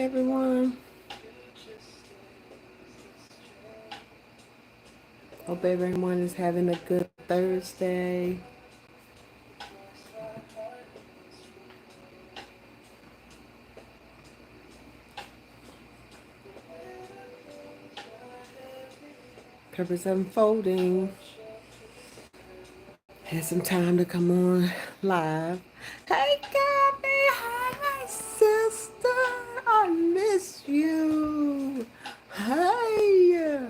everyone. Hope everyone is having a good Thursday. Purpose unfolding. Had some time to come on live. Hey, Gabby. Hi, my sister. I miss you. Hey.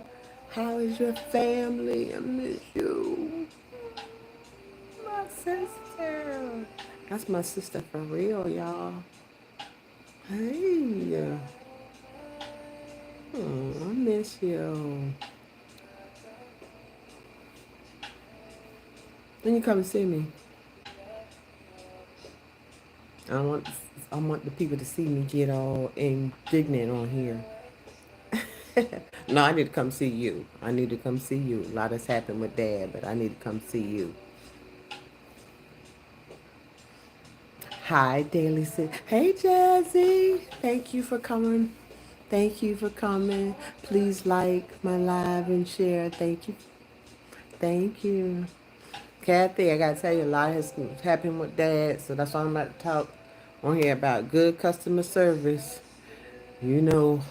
How is your family? I miss you. My sister. That's my sister for real, y'all. Hey. Oh, I miss you. When you come and see me, I don't want I want the people to see me get all indignant on here. No, I need to come see you. I need to come see you. A lot has happened with Dad, but I need to come see you. Hi, Daily Sid. Hey, Jazzy. Thank you for coming. Thank you for coming. Please like my live and share. Thank you. Thank you. Kathy, I gotta tell you, a lot has happened with Dad, so that's why I'm about to talk on here about good customer service. You know,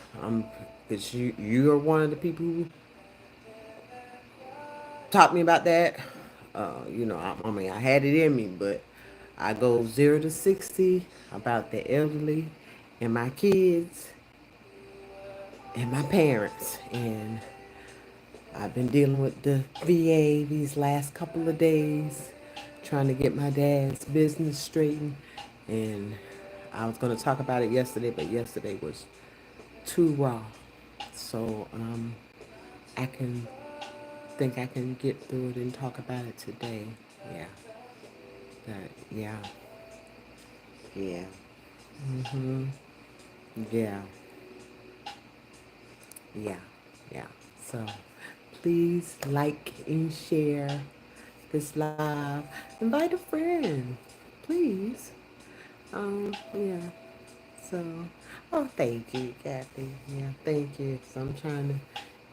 cause you are one of the people who taught me about that. I mean, I had it in me, but I go 0 to 60 about the elderly and my kids and my parents, and I've been dealing with the VA these last couple of days, trying to get my dad's business straightened, and I was going to talk about it yesterday, but yesterday was too raw. So I can think I can get through it and talk about it today. Yeah. Yeah. Yeah. Mhm. Yeah. Yeah. Yeah. So please like and share this live. Invite a friend. Please. Yeah. So, oh, thank you, Kathy. Yeah, thank you. So I'm trying to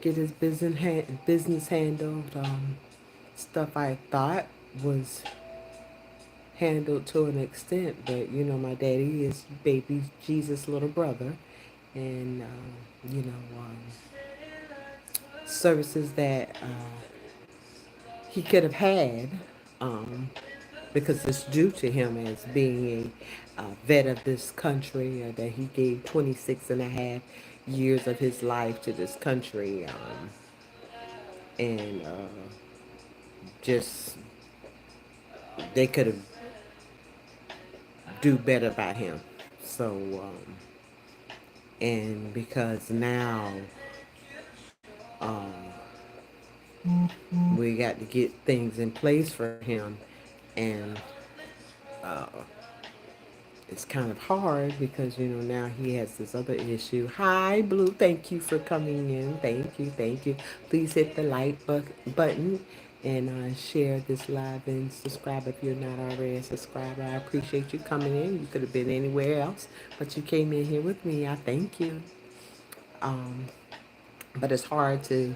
get his business handled. Stuff I thought was handled to an extent, but my daddy is baby Jesus' little brother, and services that he could have had, um, because it's due to him as being a vet of this country, that he gave 26 and a half years of his life to this country, and just they could have do better by him. So, and because now we got to get things in place for him, and it's kind of hard because now he has this other issue. Hi, Blue. Thank you for coming in. Thank you. Thank you. Please hit the like button and share this live and subscribe if you're not already a subscriber. I appreciate you coming in. You could have been anywhere else, but you came in here with me. I thank you. Um, but it's hard to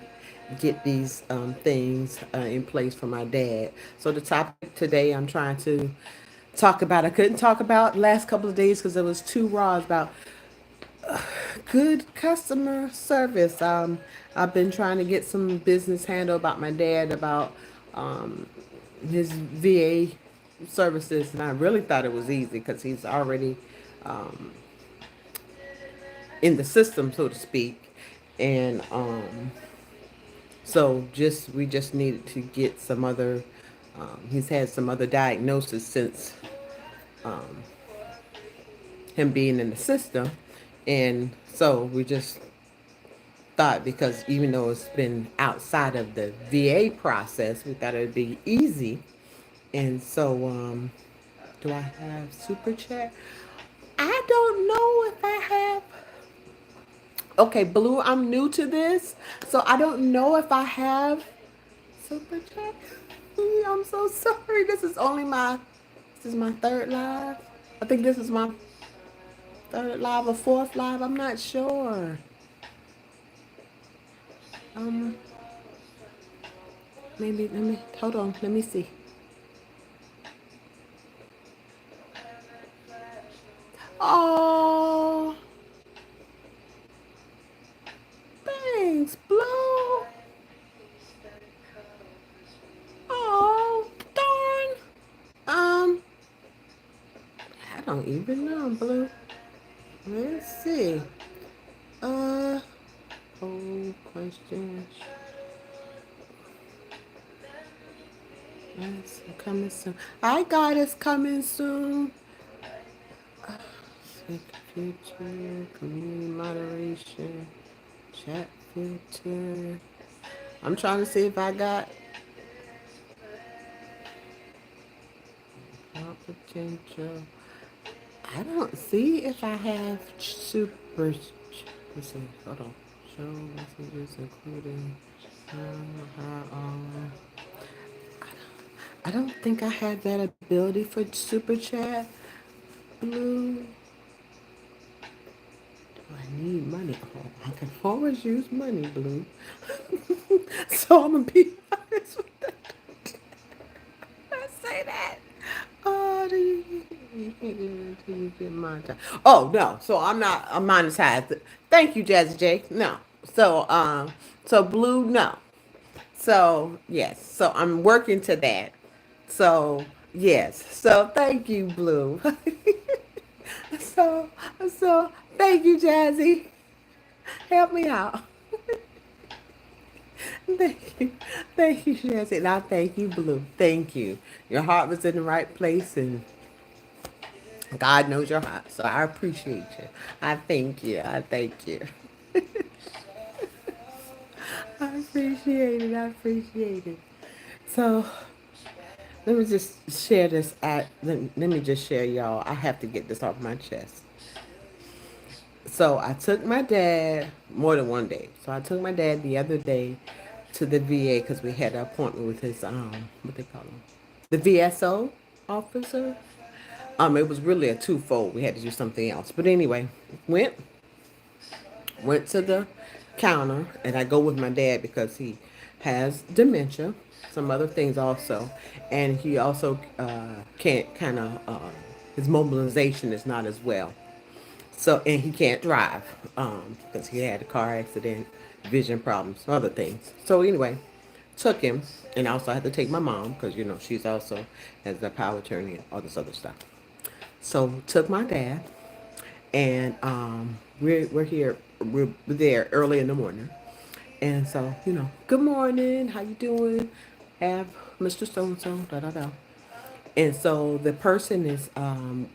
get these things in place for my dad. So the topic today I'm trying to talk about, I couldn't talk about last couple of days because it was too raw, about good customer service. I've been trying to get some business handled about my dad, about um, his VA services, and I really thought it was easy because he's already in the system, so to speak. And so we just needed to get some other. He's had some other diagnosis since him being in the system, and so we just thought, because even though it's been outside of the VA process, we thought it'd be easy. And so, do I have super chat? I don't know if I have. Okay, Blue, I'm new to this, so I don't know if I have super chat. I'm so sorry. This is my third live. I think this is my third live or fourth live. I'm not sure. Um, maybe let me hold on. Let me see. Oh, thanks, Blue. Oh, darn. I don't even know, Blue. Let's see. Uh, whole question. Yes, coming soon. I got it's coming soon. Future, community moderation, chat filter. I'm trying to see if I got potential. I don't see if I have super. Let's see. Hold on. Show messages including. I don't think I have that ability for super chat. Blue. Do I need money? Oh, I can always use money, Blue. So I'm gonna be honest with that. I say that. Oh, do you get monetized? Oh no, so I'm monetized. Thank you, Jazzy J. No. So Blue, no. So yes, so I'm working to that. So yes, so thank you, Blue. so so thank you, Jazzy. Help me out. Thank you, Jazzy. And I thank you, Blue. Thank you. Your heart was in the right place, and God knows your heart. So I appreciate you. I thank you. I thank you. I appreciate it. I appreciate it. So let me just share this. Let me just share, y'all. I have to get this off my chest. So I took my dad more than one day. So I took my dad the other day to the VA because we had an appointment with his what they call him, the VSO officer. It was really a twofold. We had to do something else, but anyway, went went to the counter, and I go with my dad because he has dementia, some other things also, and he also can't kind of his mobilization is not as well. So, and he can't drive because he had a car accident, vision problems, other things. So anyway, took him, and also I had to take my mom because she's also has the power of attorney and all this other stuff. So took my dad, and we're here, we're there early in the morning, and so good morning, how you doing? Have Mr. So and so, da da da. And so the person is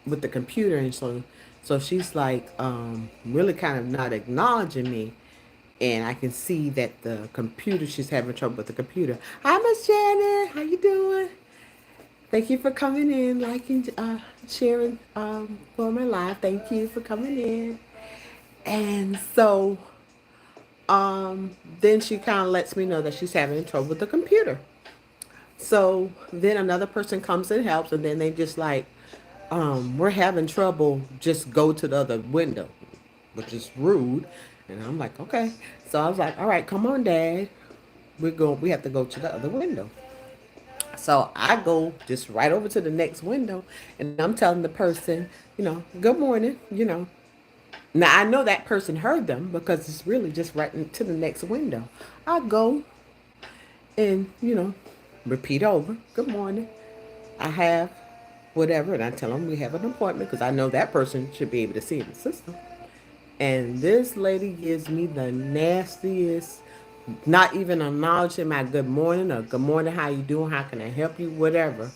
with the computer, and so she's like really kind of not acknowledging me, and I can see that the computer, she's having trouble with the computer. Hi, Miss Janet, how you doing? Thank you for coming in, liking, sharing for my live. Thank you for coming in. And so then she kind of lets me know that she's having trouble with the computer. So then another person comes and helps, and then they just like, we're having trouble, just go to the other window, which is rude. And I'm like, okay. So I was like, all right, come on, Dad. We have to go to the other window. So I go just right over to the next window, and I'm telling the person, good morning, Now I know that person heard them because it's really just right into the next window. I go and, repeat over, good morning. I have whatever, and I tell them we have an appointment because I know that person should be able to see in the system. And this lady gives me the nastiest, not even acknowledging my good morning or good morning, how you doing, how can I help you, whatever.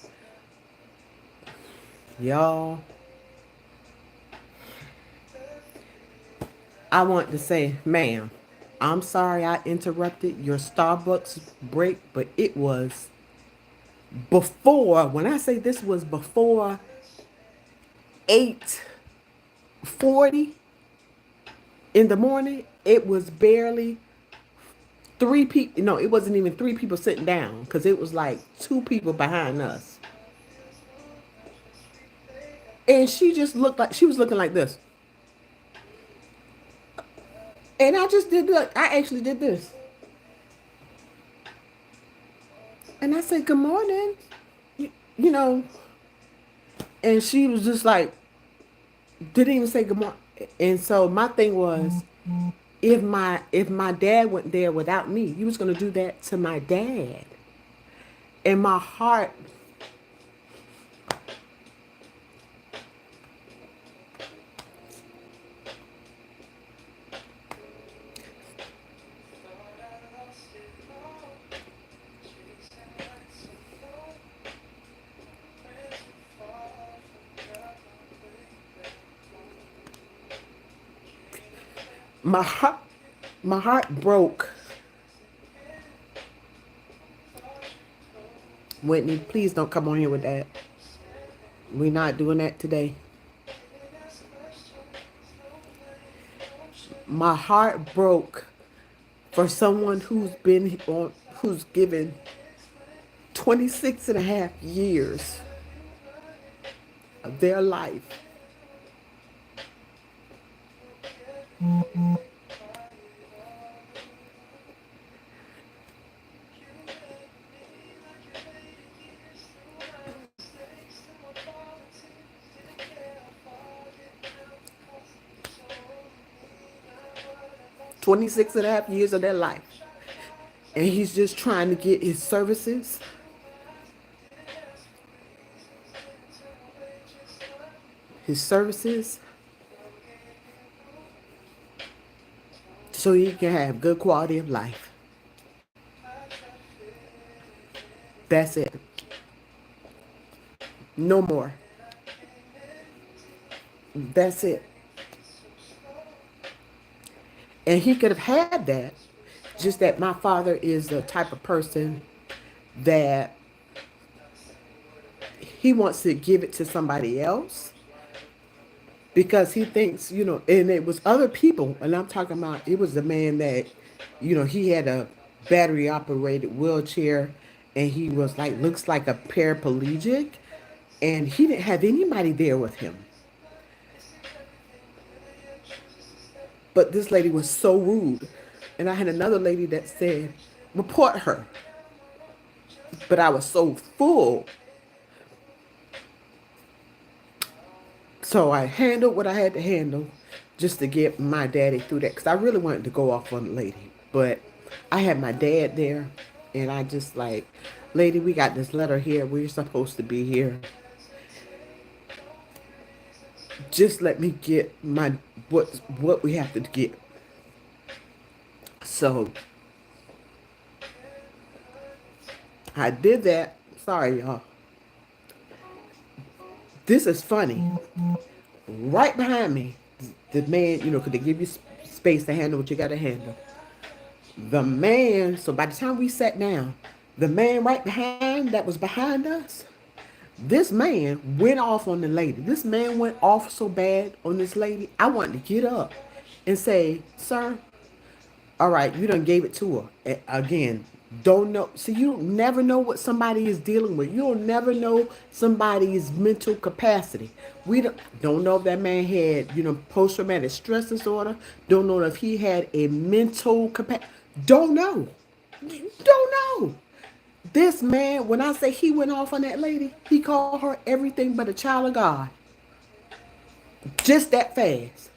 Y'all, I want to say, ma'am, I'm sorry I interrupted your Starbucks break, but it was before, when I say this was before 8:40 in the morning, it was barely three people. No, it wasn't even three people sitting down because it was like two people behind us. And she just looked like she was looking like this. And I just did that. I actually did this. And I said, good morning. You know, and she was just like, didn't even say good morning. And so my thing was, if my dad went there without me, you was gonna do that to my dad. And my heart my heart broke. Whitney, please don't come on here with that. We're not doing that today. My heart broke for someone who's given 26 and a half years of their life 26 and a half years of their life. And he's just trying to get his services, so he can have good quality of life. That's it. No more. That's it. And he could have had that, just that my father is the type of person that he wants to give it to somebody else because he thinks, and it was other people, and I'm talking about it was the man that, he had a battery operated wheelchair and he was like, looks like a paraplegic, and he didn't have anybody there with him. But this lady was so rude. And I had another lady that said, report her. But I was so full. So I handled what I had to handle just to get my daddy through that. Because I really wanted to go off on the lady. But I had my dad there. And I just like, lady, we got this letter here. We're supposed to be here. Just let me get what we have to get. So I did that. Sorry, y'all. This is funny. Right behind me, the man, could they give you space to handle what you got to handle? The man, so by the time we sat down, the man right behind that was behind us, this man went off on the lady. This man went off so bad on this lady, I wanted to get up and say, sir, all right, you done gave it to her. Again, don't know. See, you never know what somebody is dealing with. You'll never know somebody's mental capacity. We don't know if that man had, post-traumatic stress disorder. Don't know if he had a mental capacity. Don't know. Don't know. This man, when I say he went off on that lady, he called her everything but a child of God. Just that fast.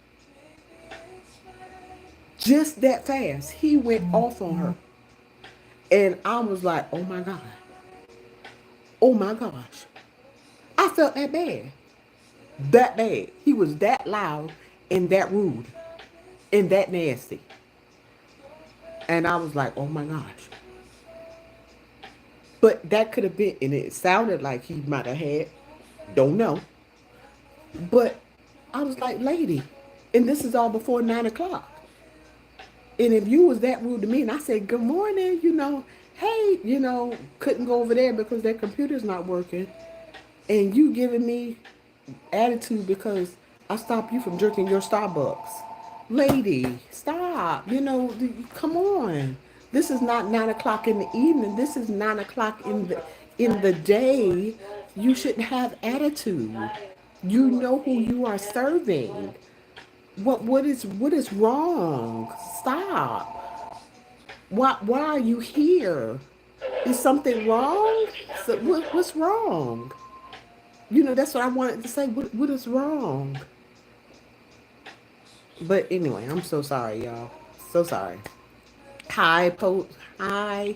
Just that fast. He went off on her. And I was like, oh my God. Oh my gosh. I felt that bad. That bad. He was that loud and that rude and that nasty. And I was like, oh my gosh. But that could have been, and it sounded like he might have had, don't know. But I was like, lady, and this is all before 9 o'clock. And if you was that rude to me and I said, good morning, hey, couldn't go over there because their computer's not working. And you giving me attitude because I stopped you from drinking your Starbucks. Lady, stop. Come on. This is not 9 o'clock in the evening. This is 9 o'clock in the day. You shouldn't have attitude. You know who you are serving. What is wrong? stop. Why are you here? Is something wrong? So what's wrong? That's what I wanted to say. What is wrong? But anyway, I'm so sorry, y'all. So sorry. Hi, Hi.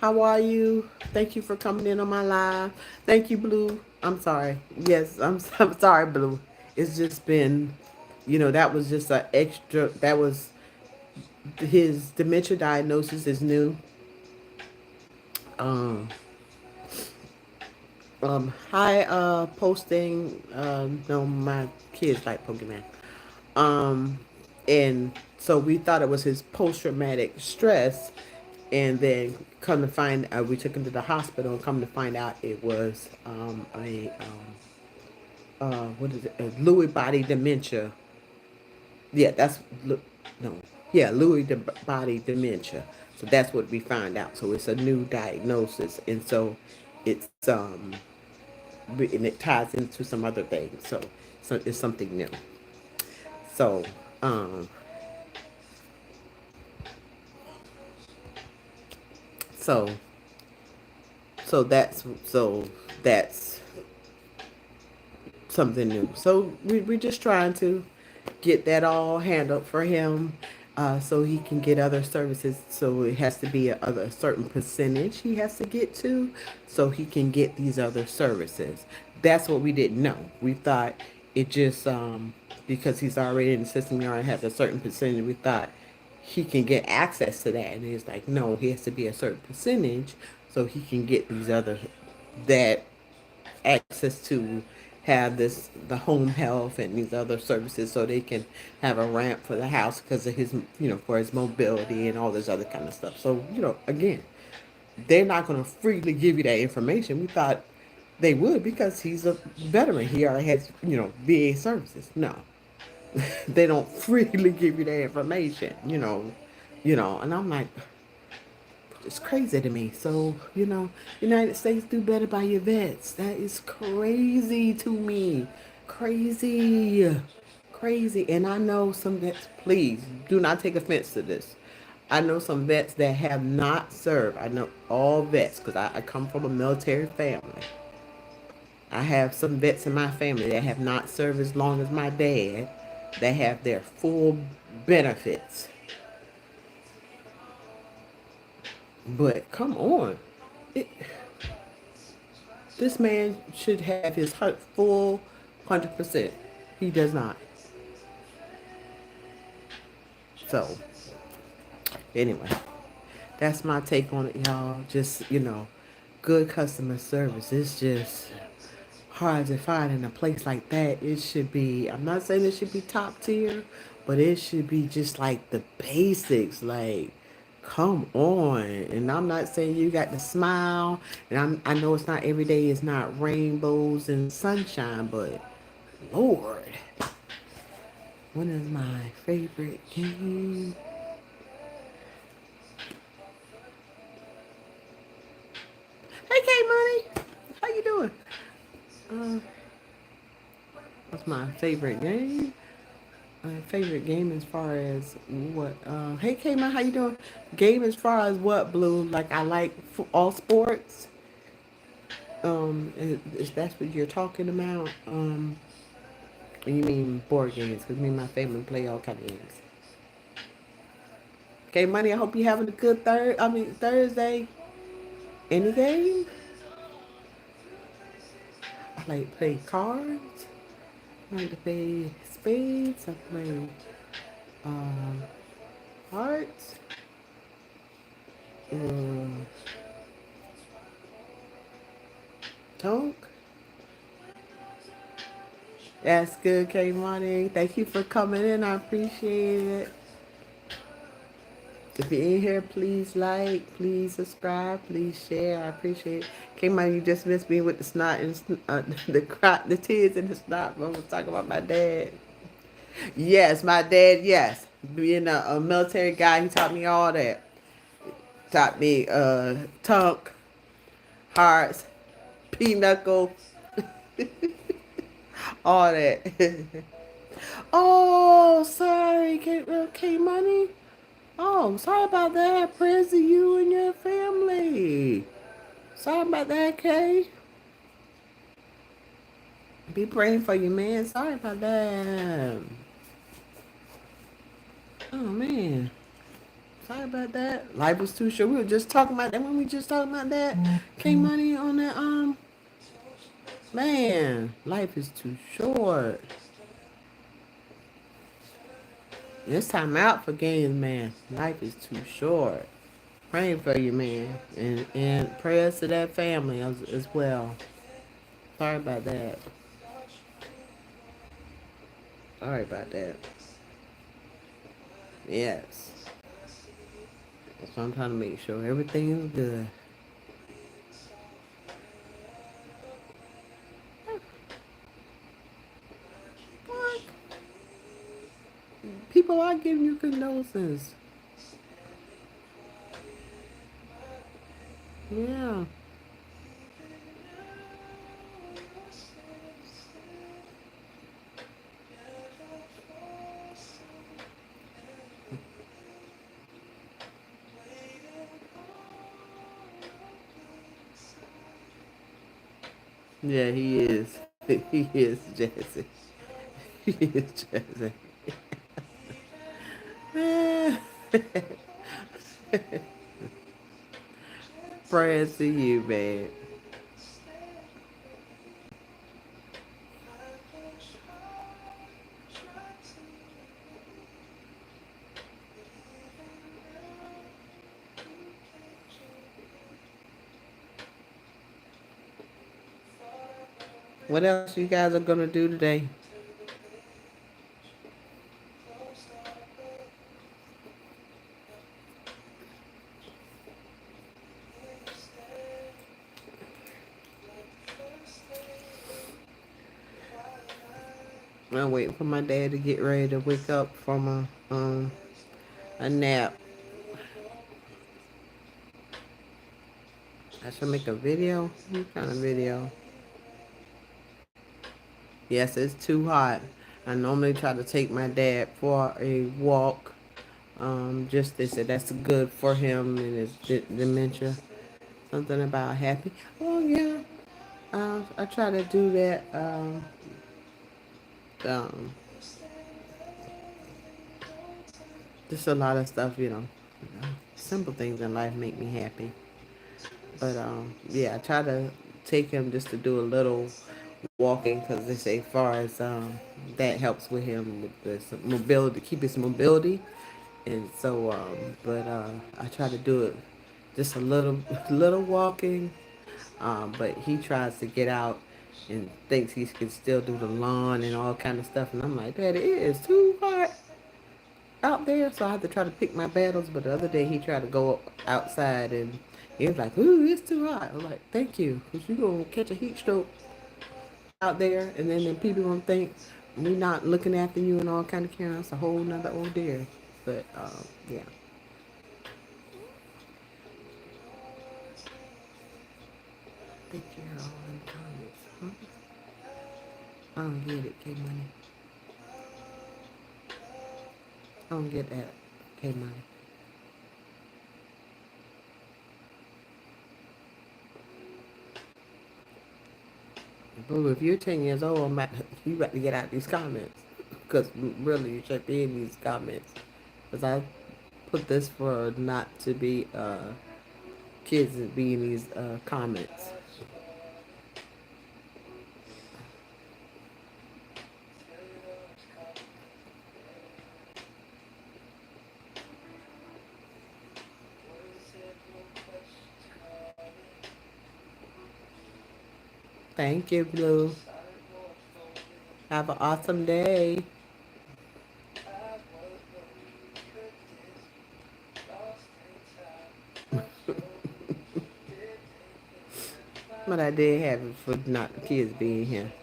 How are you? Thank you for coming in on my live. Thank you, Blue. I'm sorry. Yes, I'm sorry, Blue. It's just been, that was just an extra. That was his dementia diagnosis is new. Um, hi, posting. No, my kids like Pokemon. Um, and so we thought it was his post-traumatic stress, and then come to find, we took him to the hospital, and come to find out it was what is it? Lewy body dementia. Yeah, no, yeah, Lewy body dementia. So that's what we find out. So it's a new diagnosis, and so it's and it ties into some other things. So it's something new. So um, so so that's something new. So we're just trying to get that all handled for him, so he can get other services. So it has to be a certain percentage he has to get to, so he can get these other services. That's what we didn't know. We thought it just because he's already in the system, he already has a certain percentage. We thought he can get access to that, and he's like, no, he has to be a certain percentage so he can get these other that access to have the home health and these other services, so they can have a ramp for the house because of his, for his mobility and all this other kind of stuff. So, again, they're not going to freely give you that information. We thought they would because he's a veteran. He already has, VA services. No, they don't freely give you that information, and I'm like, it's crazy to me. So, United States do better by your vets. That is crazy to me. Crazy. Crazy. And I know some vets, please do not take offense to this. I know some vets that have not served. I know all vets because I come from a military family. I have some vets in my family that have not served as long as my dad, that have their full benefits. But come on. It, This man should have his full 100%. He does not. So, anyway, that's my take on it, y'all. Just, good customer service. It's just hard to find in a place like that. It should be, I'm not saying it should be top tier, but it should be just like the basics. Like, come on. And I'm not saying you got to smile. And I know it's not every day, it's not rainbows and sunshine, but Lord, one of my favorite games. Hey, K Money, how you doing? Uh, what's my favorite game? Favorite game as far as what? Hey, K Money, how you doing? Game as far as what, Blue? Like I like all sports. Is that's what you're talking about? You mean board games? Because me and my family play all kind of games. Okay, Money, I hope you're having a good Thursday. Any game? I like play cards. I like to play spades. I play um, hearts. Um, Tonk. That's good, K Money. Thank you for coming in. I appreciate it. If you're in here, please like, please subscribe, please share. I appreciate it. Came out, you just missed me with the snot and the tears and the snot. I was talking about my dad. Yes, my dad. Yes, being a military guy, he taught me all that. Taught me tonk, hearts, pinochle, all that. Oh, sorry, K Money. Oh, sorry about that. Prayers to you and your family. Sorry about that, Kay. Be praying for you, man. Sorry about that. Oh man. Sorry about that. Life was too short. We were just talking about that when we just talking about that. K Money on that man, life is too short. It's time out for games, man. Life is too short. Praying for you, man. And prayers to that family as well. Sorry about that. Sorry about that. Yes. So I'm trying to make sure everything is good. What? People are giving you condolences. Yeah. Yeah, he is. He is Jesse. He is Jesse. Prayers to you, man. What else you guys are gonna do today? I'm waiting for my dad to get ready to wake up from a nap. I should make a video. What kind of video? Yes, it's too hot. I normally try to take my dad for a walk. Just they said that's good for him and his dementia. Something about happy. Oh yeah. I try to do that. Um, just a lot of stuff, Simple things in life make me happy. But yeah, I try to take him just to do a little walking because they say far as that helps with him with this mobility, keep his mobility. And so, I try to do it just a little, little walking. But he tries to get out and thinks he can still do the lawn and all kind of stuff. And I'm like, Daddy, it is too hot out there, so I have to try to pick my battles. But the other day he tried to go outside and he was like, "Ooh, it's too hot." I'm like, "Thank you, because you gonna catch a heat stroke out there, and then people gonna think we not looking after you and all kind of care. That's a whole nother ordeal." But yeah, take care of all them comments. I don't get it, K Money. I don't get that, K Money. Boo, if you're 10 years old, you got to get out these comments. Because really, you should be in these comments. Because I put this for not to be kids to be in these comments. Thank you, Blue. Have an awesome day. But I did have it for not the kids being here.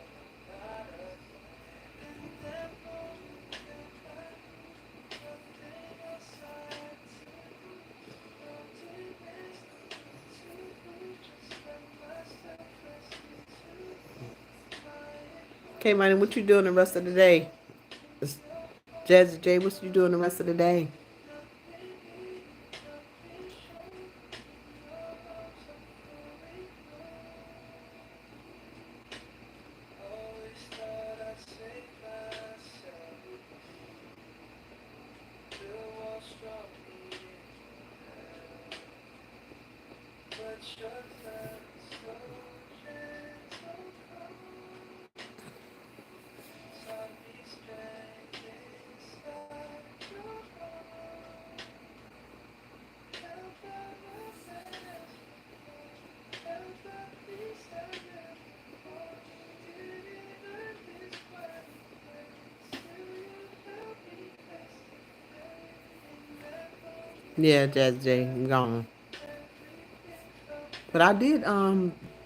Okay, Money, what you doing the rest of the day? Jazzy J, what you doing the rest of the day? Yeah, Jazz J, gone. But I did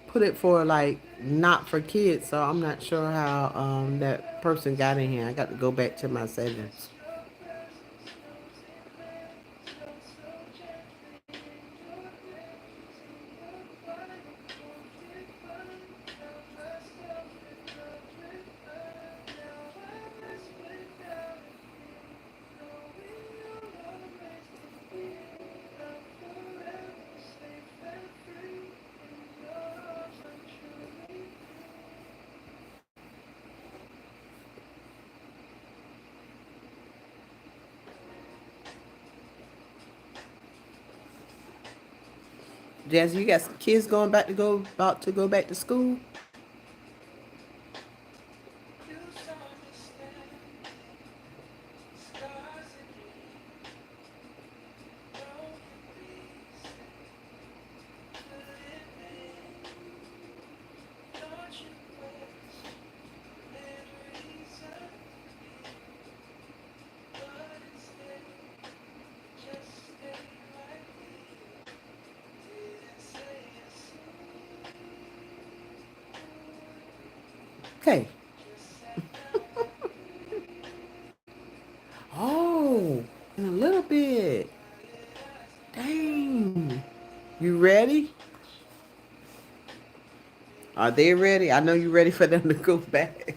put it for like not for kids, so I'm not sure how that person got in here. I got to go back to my settings. Jazz, you got some kids going back to go about to go back to school? Okay. Oh, in a little bit. Dang. You ready? Are they ready? I know you ready for them to go back.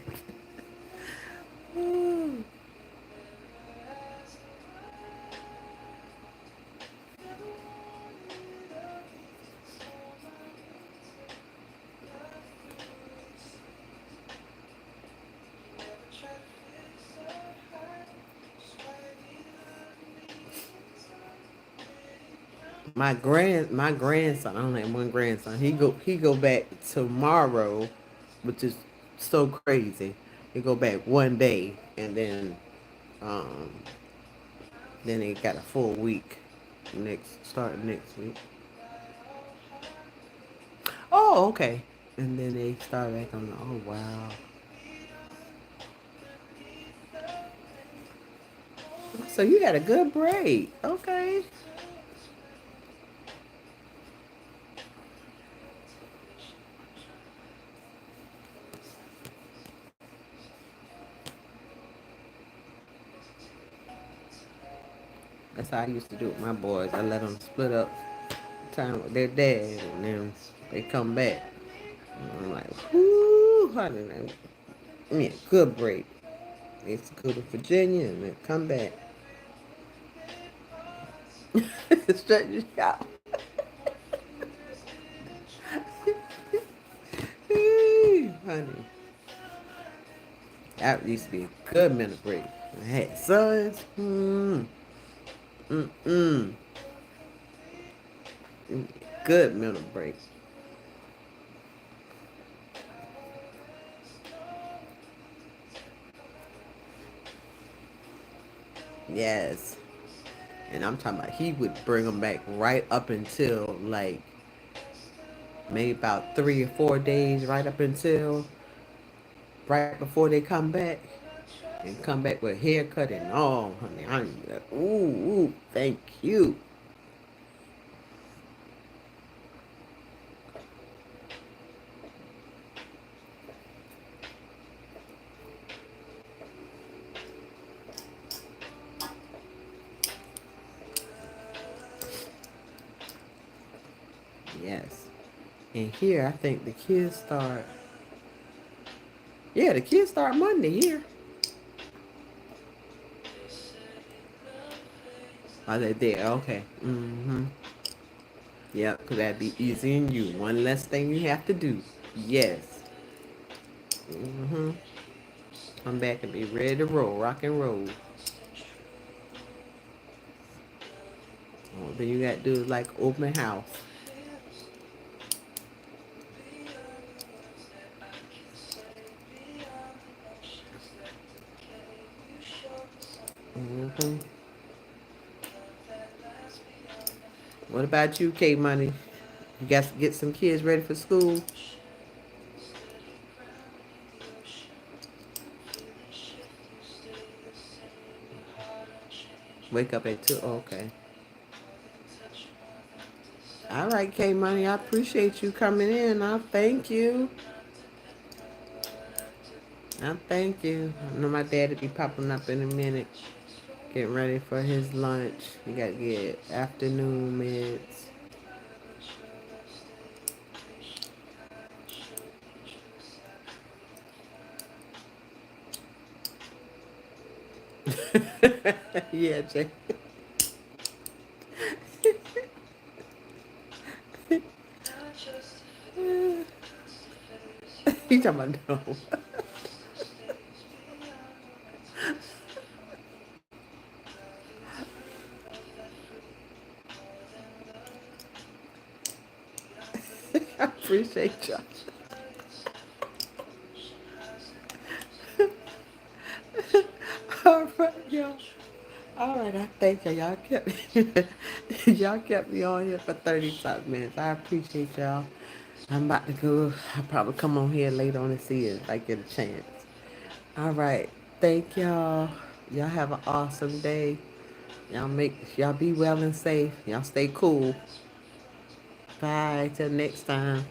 My grandson, I only have one grandson. He go back tomorrow, which is so crazy. He go back one day and um then he got a full week starting next week. Oh, okay. And then they start back on the, oh wow. So you had a good break. Okay. That's how I used to do it with my boys. I let them split up time with their dad and then they come back. And I'm like, whoo, honey, yeah, good break. They used to go to Virginia and then come back. Stretch you out. Honey, that used to be a good mental break. I had sons. Mm. Good mental break. Yes. And I'm talking about he would bring them back right up until like maybe about 3 or 4 days, right up until right before they come back. And come back with haircut and all, honey. I'm like, ooh, thank you. Yes. And here, I think the kids start. Yeah, the kids start Monday here. Are they there? Okay. Mm-hmm. Yep, because that'd be easy on you. One less thing you have to do. Yes. Mm-hmm. Come back and be ready to roll, rock and roll. All then you got to do is like open house. hmm What about you, K Money? You got to get some kids ready for school? Wake up at 2. Okay. All right, K Money. I appreciate you coming in. I thank you. I thank you. I know my dad'll be popping up in a minute, getting ready for his lunch. He got to get afternoon meds. Yeah, Jay. He talking about no. I appreciate y'all. All right, y'all. All right, I thank you. Y'all kept y'all kept me on here for 30 something minutes. I appreciate y'all. I'm about to go. I'll probably come on here later on and see if I get a chance. All right. Thank y'all. Y'all have an awesome day. Y'all be well and safe. Y'all stay cool. Bye. Till next time.